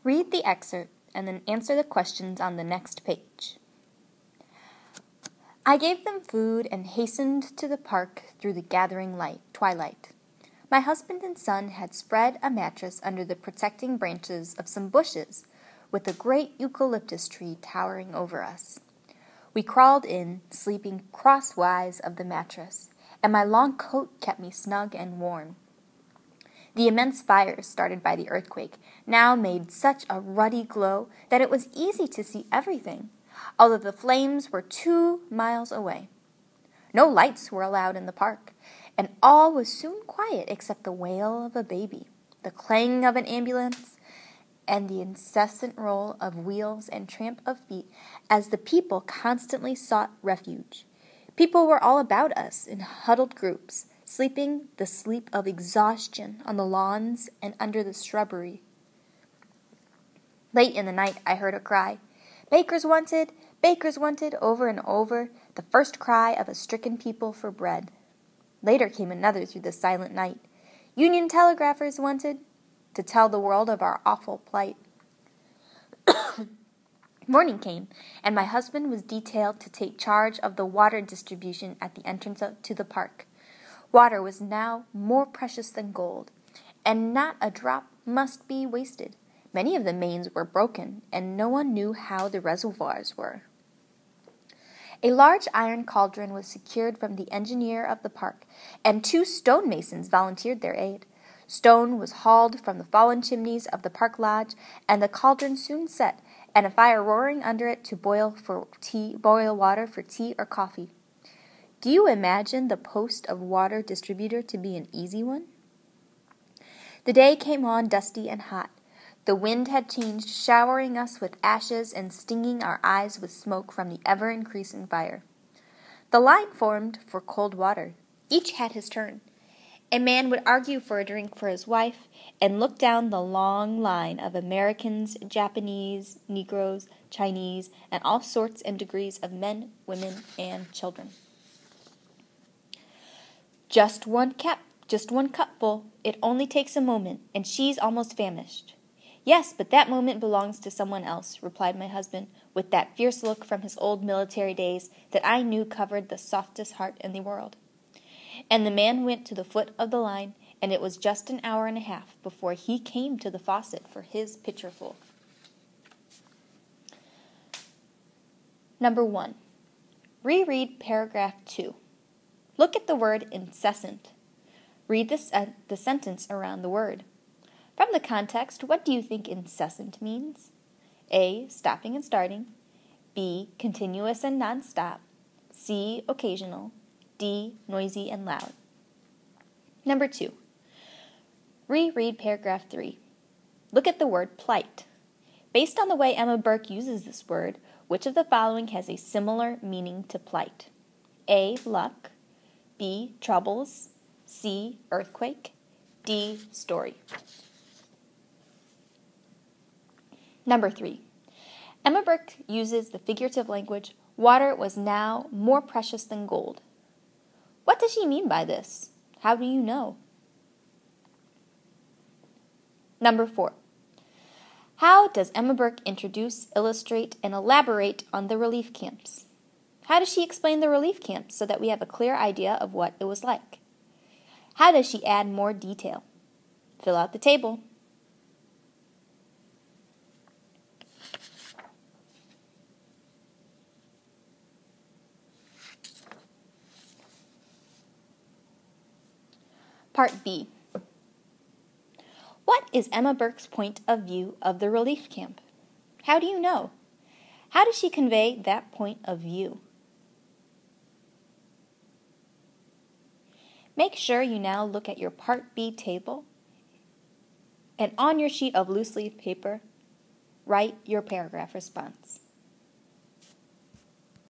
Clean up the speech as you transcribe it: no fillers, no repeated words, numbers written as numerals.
Read the excerpt and then answer the questions on the next page. I gave them food and hastened to the park through the gathering twilight. My husband and son had spread a mattress under the protecting branches of some bushes, with a great eucalyptus tree towering over us. We crawled in, sleeping crosswise of the mattress, and my long coat kept me snug and warm. The immense fire started by the earthquake now made such a ruddy glow that it was easy to see everything, although the flames were 2 miles away. No lights were allowed in the park, and all was soon quiet except the wail of a baby, the clang of an ambulance, and the incessant roll of wheels and tramp of feet as the people constantly sought refuge. People were all about us in huddled groups, sleeping the sleep of exhaustion on the lawns and under the shrubbery. Late in the night I heard a cry, "Bakers wanted! Bakers wanted!" over and over, the first cry of a stricken people for bread. Later came another through the silent night, "Union telegraphers wanted!" to tell the world of our awful plight. Morning came, and my husband was detailed to take charge of the water distribution at the entrance to the park. Water was now more precious than gold, and not a drop must be wasted. Many of the mains were broken, and no one knew how the reservoirs were. A large iron cauldron was secured from the engineer of the park, and 2 stonemasons volunteered their aid. Stone was hauled from the fallen chimneys of the park lodge, and the cauldron soon set, and a fire roaring under it to boil water for tea or coffee. Do you imagine the post of water distributor to be an easy one? The day came on dusty and hot. The wind had changed, showering us with ashes and stinging our eyes with smoke from the ever-increasing fire. The line formed for cold water. Each had his turn. A man would argue for a drink for his wife and look down the long line of Americans, Japanese, Negroes, Chinese, and all sorts and degrees of men, women, and children. Just one cupful. It only takes a moment, and she's almost famished. Yes, but that moment belongs to someone else, replied my husband, with that fierce look from his old military days that I knew covered the softest heart in the world. And the man went to the foot of the line, and it was just an hour and a half before he came to the faucet for his pitcherful. Number 1. Reread paragraph 2. Look at the word incessant. Read the sentence around the word. From the context, what do you think incessant means? A. Stopping and starting. B. Continuous and non-stop. C. Occasional. D. Noisy and loud. Number 2. Reread paragraph 3. Look at the word plight. Based on the way Emma Burke uses this word, which of the following has a similar meaning to plight? A. Luck. B. Troubles. C. Earthquake. D. Story. Number 3. Emma Burke uses the figurative language, water was now more precious than gold. What does she mean by this? How do you know? Number 4. How does Emma Burke introduce, illustrate, and elaborate on the relief camps? How does she explain the relief camps so that we have a clear idea of what it was like? How does she add more detail? Fill out the table. Part B. What is Emma Burke's point of view of the relief camp? How do you know? How does she convey that point of view? Make sure you now look at your Part B table, and on your sheet of loose leaf paper, write your paragraph response.